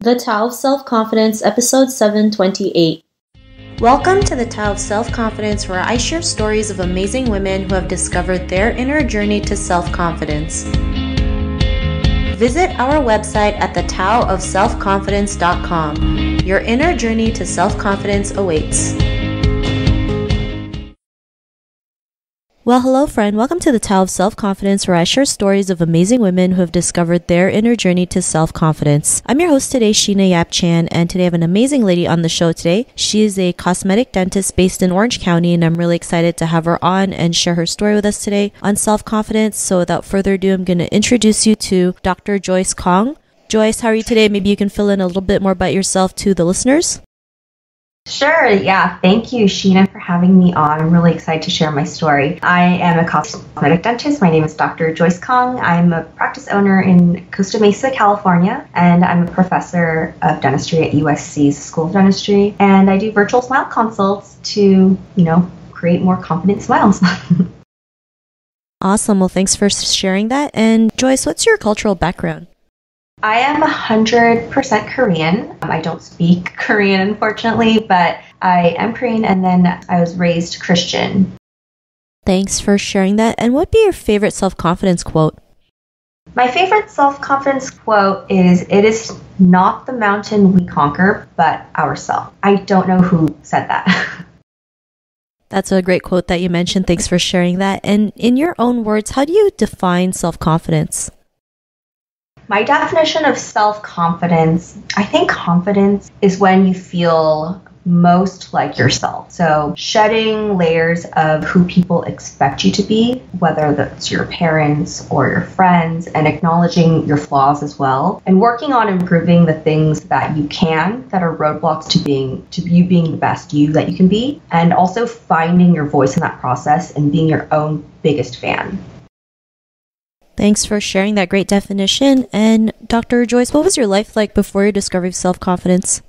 The Tao of Self-Confidence, Episode 728. Welcome to the Tao of Self-Confidence, where I share stories of amazing women who have discovered their inner journey to self-confidence. Visit our website at thetaoofselfconfidence.com. Your inner journey to self-confidence awaits. Well, hello friend. Welcome to the Tao of Self-Confidence, where I share stories of amazing women who have discovered their inner journey to self-confidence. I'm your host today, Sheena Yap Chan, and today I have an amazing lady on the show today. She is a cosmetic dentist based in Orange County, and I'm really excited to have her on and share her story with us today on self-confidence. So without further ado, I'm going to introduce you to Dr. Joyce Kahng. Joyce, how are you today? Maybe you can fill in a little bit more about yourself to the listeners. Sure. Yeah. Thank you, Sheena, for having me on. I'm really excited to share my story. I am a cosmetic dentist. My name is Dr. Joyce Kahng. I'm a practice owner in Costa Mesa, California, and I'm a professor of dentistry at USC's School of Dentistry. And I do virtual smile consults to, create more confident smiles. Awesome. Well, thanks for sharing that. And Joyce, what's your cultural background? I am 100% Korean. I don't speak Korean, unfortunately, but I am Korean, and then I was raised Christian. Thanks for sharing that. And what would be your favorite self-confidence quote? My favorite self-confidence quote is, "It is not the mountain we conquer, but ourselves." I don't know who said that. That's a great quote that you mentioned. Thanks for sharing that. And in your own words, how do you define self-confidence? My definition of self-confidence, I think confidence is when you feel most like yourself. So shedding layers of who people expect you to be, whether that's your parents or your friends, and acknowledging your flaws as well, and working on improving the things that you can that are roadblocks to you being the best you that you can be, and also finding your voice in that process and being your own biggest fan. Thanks for sharing that great definition. And Dr. Joyce, what was your life like before your discovery of self-confidence?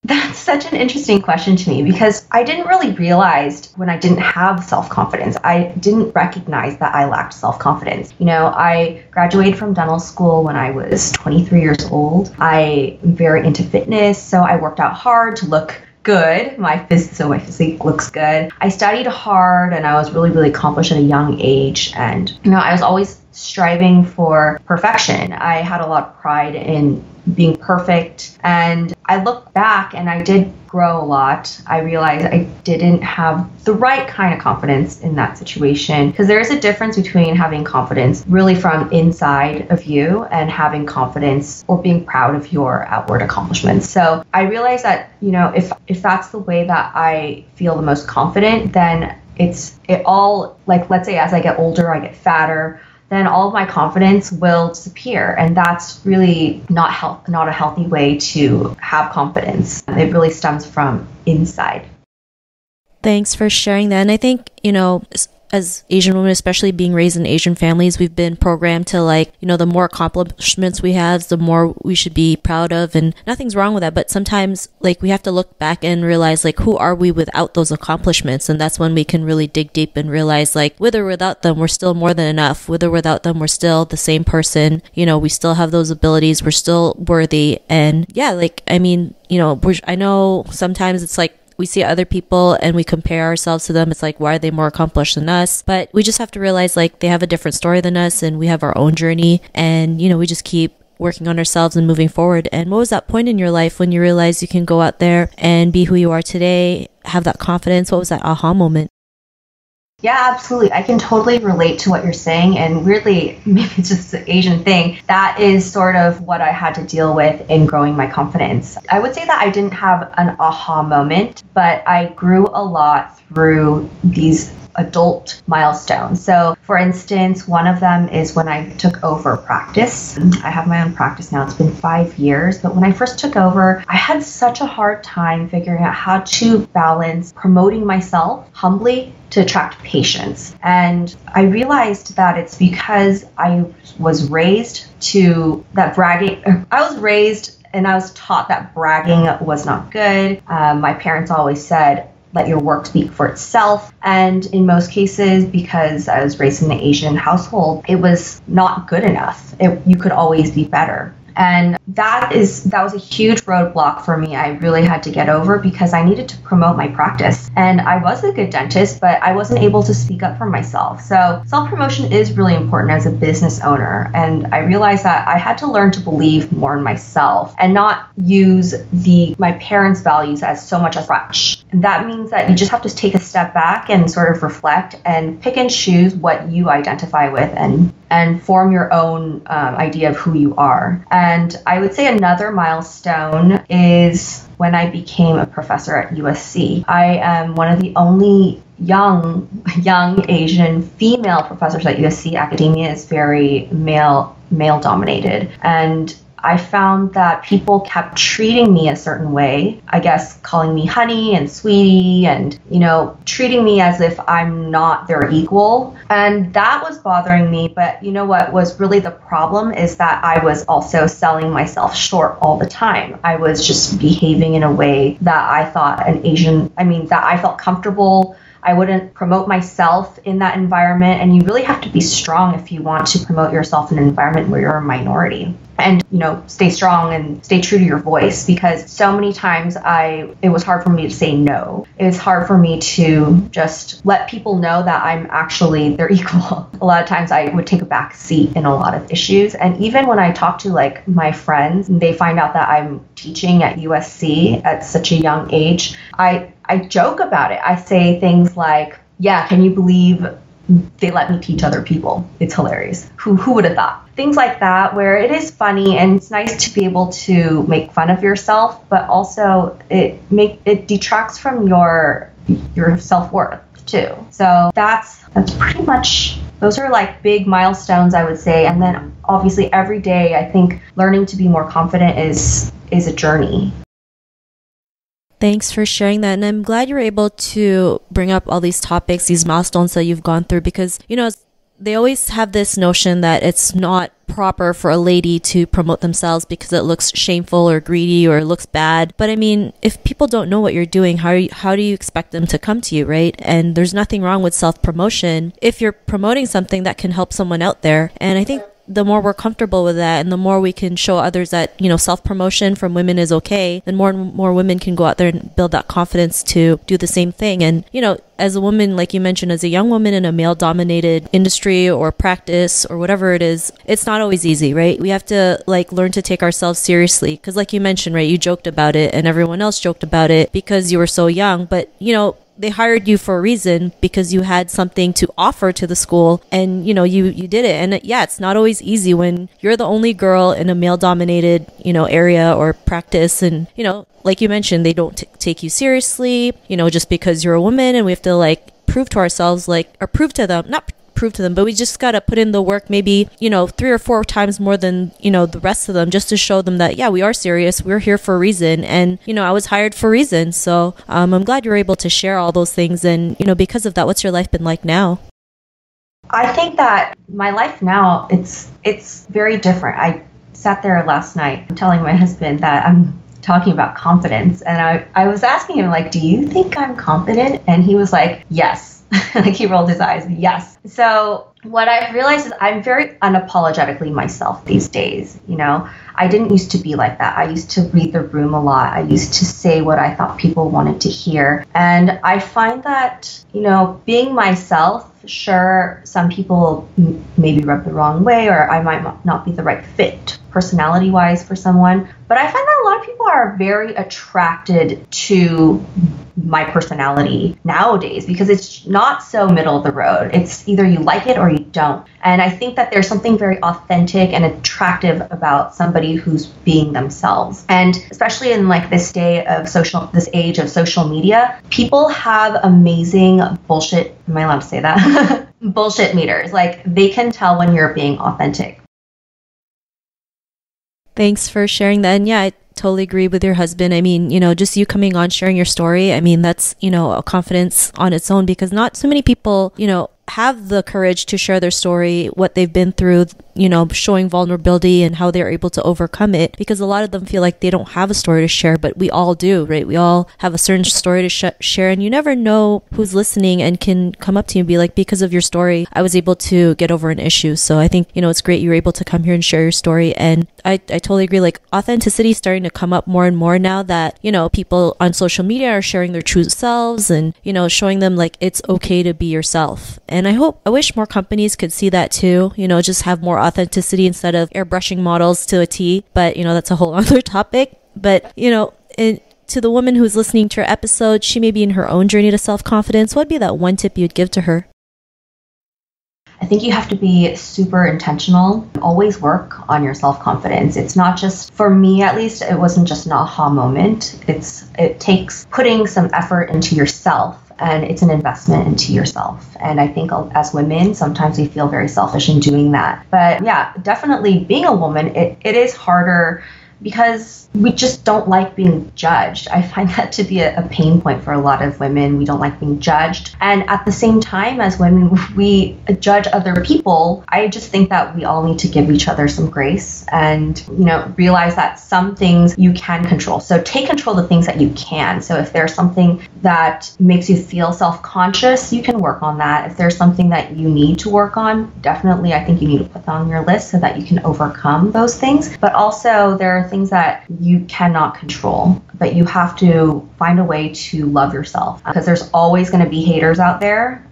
That's such an interesting question to me, because I didn't really realize when I didn't have self-confidence. I didn't recognize that I lacked self-confidence. I graduated from dental school when I was 23 years old. I am very into fitness, so I worked out hard to look good. My physique looks good. I studied hard, and I was really, really accomplished at a young age. And, I was always striving for perfection. I had a lot of pride in being perfect. And I look back and I did grow a lot. I realized I didn't have the right kind of confidence in that situation, because there is a difference between having confidence really from inside of you and having confidence or being proud of your outward accomplishments. So I realized that, if that's the way that I feel the most confident, then it all, like, let's say as I get older, I get fatter, then all of my confidence will disappear. And that's really not a healthy way to have confidence. It really stems from inside. Thanks for sharing that. And I think, as Asian women, especially being raised in Asian families, we've been programmed to the more accomplishments we have, the more we should be proud of, and nothing's wrong with that. But sometimes we have to look back and realize who are we without those accomplishments? And that's when we can really dig deep and realize with or without them, we're still more than enough. With or without them, we're still the same person. We still have those abilities. We're still worthy. And yeah, I know sometimes it's we see other people and we compare ourselves to them. It's why are they more accomplished than us? But we just have to realize they have a different story than us, and we have our own journey, and we just keep working on ourselves and moving forward. And what was that point in your life when you realized you can go out there and be who you are today, have that confidence? What was that aha moment? Yeah, absolutely. I can totally relate to what you're saying. And weirdly, maybe it's just an Asian thing. That is sort of what I had to deal with in growing my confidence. I would say that I didn't have an aha moment, but I grew a lot through these adult milestones. So for instance, one of them is when I took over practice. I have my own practice now. It's been 5 years, but when I first took over, I had such a hard time figuring out how to balance promoting myself humbly to attract patients. And I realized that it's because I was raised and I was taught that bragging was not good. My parents always said, let your work speak for itself. And in most cases, because I was raised in an Asian household, it was not good enough. You could always be better. And that was a huge roadblock for me. I really had to get over because I needed to promote my practice. And I was a good dentist, but I wasn't able to speak up for myself. So self-promotion is really important as a business owner. And I realized that I had to learn to believe more in myself and not use my parents' values as so much as crutch. And that means that you just have to take a step back and sort of reflect and pick and choose what you identify with and form your own idea of who you are. And I would say another milestone is when I became a professor at USC. I am one of the only young Asian female professors at USC. Academia is very male dominated, and I found that people kept treating me a certain way, I guess calling me honey and sweetie and, treating me as if I'm not their equal. And that was bothering me. But you know what was really the problem is that I was also selling myself short all the time. I was just behaving in a way that I thought that I felt comfortable. I wouldn't promote myself in that environment. And you really have to be strong if you want to promote yourself in an environment where you're a minority. And, stay strong and stay true to your voice, because so many times it was hard for me to say no. It was hard for me to just let people know that I'm actually their equal. A lot of times I would take a back seat in a lot of issues. And even when I talk to my friends, they find out that I'm teaching at USC at such a young age, I joke about it. I say things like, yeah, can you believe they let me teach other people? It's hilarious. Who would have thought? Things like that, where it is funny and it's nice to be able to make fun of yourself, but also it detracts from your self-worth too. So that's pretty much, those are big milestones, I would say. And then obviously every day, I think learning to be more confident is a journey. Thanks for sharing that. And I'm glad you were able to bring up all these topics, these milestones that you've gone through, because, they always have this notion that it's not proper for a lady to promote themselves because it looks shameful or greedy or it looks bad. But if people don't know what you're doing, how do you expect them to come to you, right? And there's nothing wrong with self-promotion if you're promoting something that can help someone out there. And I think the more we're comfortable with that and the more we can show others that, self-promotion from women is okay, then more and more women can go out there and build that confidence to do the same thing. And, as a woman, like you mentioned, as a young woman in a male-dominated industry or practice or whatever it is, it's not always easy, right? We have to learn to take ourselves seriously. Because like you mentioned, right, you joked about it and everyone else joked about it because you were so young. But, they hired you for a reason because you had something to offer to the school and, you did it. And it's not always easy when you're the only girl in a male dominated, area or practice. And, like you mentioned, they don't take you seriously, just because you're a woman, and we have to prove to ourselves, or prove to them, not prove to them, but we just got to put in the work maybe, 3 or 4 times more than, the rest of them, just to show them that, yeah, we are serious. We're here for a reason. And, I was hired for a reason. So I'm glad you're able to share all those things. And, because of that, what's your life been like now? I think that my life now, it's very different. I sat there last night telling my husband that I'm talking about confidence. And I was asking him, do you think I'm confident? And he was like, yes. He rolled his eyes. Yes. So what I've realized is I'm very unapologetically myself these days. I didn't used to be like that. I used to read the room a lot. I used to say what I thought people wanted to hear. And I find that, being myself, sure, some people maybe rub the wrong way, or I might not be the right fit personality-wise for someone. But I find that a lot of people are very attracted to my personality nowadays because it's not so middle of the road. It's either you like it or you don't. And I think that there's something very authentic and attractive about somebody who's being themselves. And especially in this age of social media, people have amazing bullshit. Am I allowed to say that? Bullshit meters. They can tell when you're being authentic. Thanks for sharing that. And I totally agree with your husband. Just you coming on, sharing your story. That's, a confidence on its own, because not so many people, have the courage to share their story, what they've been through, showing vulnerability and how they're able to overcome it, because a lot of them feel like they don't have a story to share, but we all do, right? We all have a certain story to share, and you never know who's listening and can come up to you and be like, because of your story, I was able to get over an issue. So I think, it's great you're able to come here and share your story. And I totally agree. Like, authenticity is starting to come up more and more now that, people on social media are sharing their true selves and, showing them like it's okay to be yourself. And I wish more companies could see that too, just have more authenticity instead of airbrushing models to a T. But, that's a whole other topic. But, to the woman who's listening to your episode, she may be in her own journey to self-confidence. What would be that one tip you'd give to her? I think you have to be super intentional. Always work on your self-confidence. It's not just, for me at least, it wasn't just an aha moment. It takes putting some effort into yourself, and it's an investment into yourself. And I think as women, sometimes we feel very selfish in doing that. But yeah, definitely being a woman, it is harder because we just don't like being judged. I find that to be a pain point for a lot of women. We don't like being judged. And at the same time, as women, we judge other people. I just think that we all need to give each other some grace and, realize that some things you can control. So take control of the things that you can. So if there's something that makes you feel self-conscious, you can work on that. If there's something that you need to work on, definitely I think you need to put that on your list so that you can overcome those things. But also there are things that you cannot control, but you have to find a way to love yourself, because there's always going to be haters out there.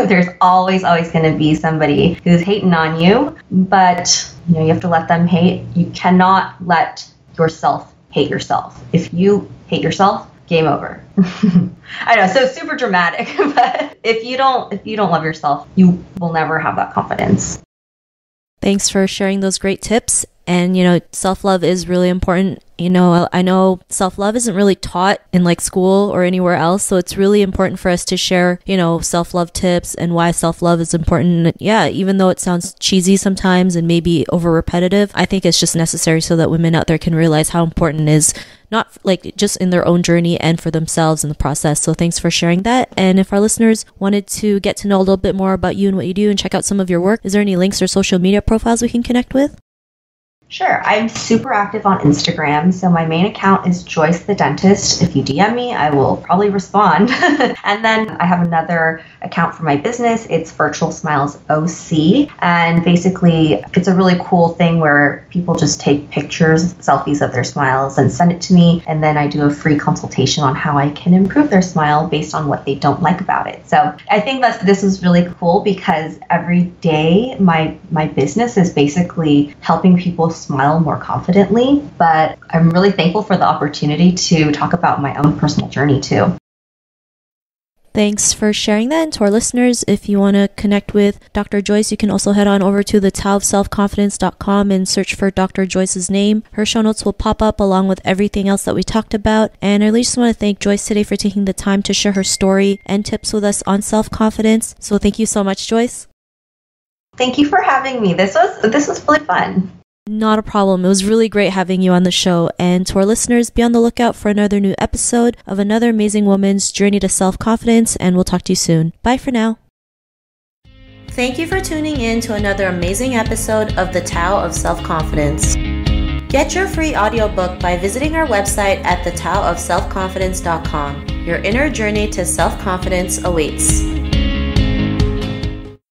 There's always going to be somebody who's hating on you, but you have to let them hate. You cannot let yourself hate yourself. If you hate yourself, game over. I know, so super dramatic, but if you don't love yourself, you will never have that confidence. Thanks for sharing those great tips. And, self-love is really important. I know self-love isn't really taught in like school or anywhere else. So it's really important for us to share, self-love tips and why self-love is important. Yeah, even though it sounds cheesy sometimes and maybe over repetitive, I think it's just necessary so that women out there can realize how important it is, not like just in their own journey and for themselves in the process. So thanks for sharing that. And if our listeners wanted to get to know a little bit more about you and what you do and check out some of your work, is there any links or social media profiles we can connect with? Sure. I'm super active on Instagram. So my main account is Joyce the Dentist. If you DM me, I will probably respond. And then I have another account for my business. It's Virtual Smiles OC. And basically, it's a really cool thing where people just take pictures, selfies of their smiles and send it to me. And then I do a free consultation on how I can improve their smile based on what they don't like about it. So I think that this is really cool because every day my business is basically helping people smile more confidently, but I'm really thankful for the opportunity to talk about my own personal journey too. Thanks for sharing that. And to our listeners, if you want to connect with Dr. Joyce, you can also head on over to thetaoofselfconfidence.com and search for Dr. Joyce's name. Her show notes will pop up along with everything else that we talked about. And I really just want to thank Joyce today for taking the time to share her story and tips with us on self-confidence. So thank you so much, Joyce. Thank you for having me. This was really fun. Not a problem. It was really great having you on the show. And to our listeners, be on the lookout for another new episode of another amazing woman's journey to self-confidence, and we'll talk to you soon. Bye for now. Thank you for tuning in to another amazing episode of The Tao of Self-Confidence. Get your free audiobook by visiting our website at thetaoofselfconfidence.com. Your inner journey to self-confidence awaits.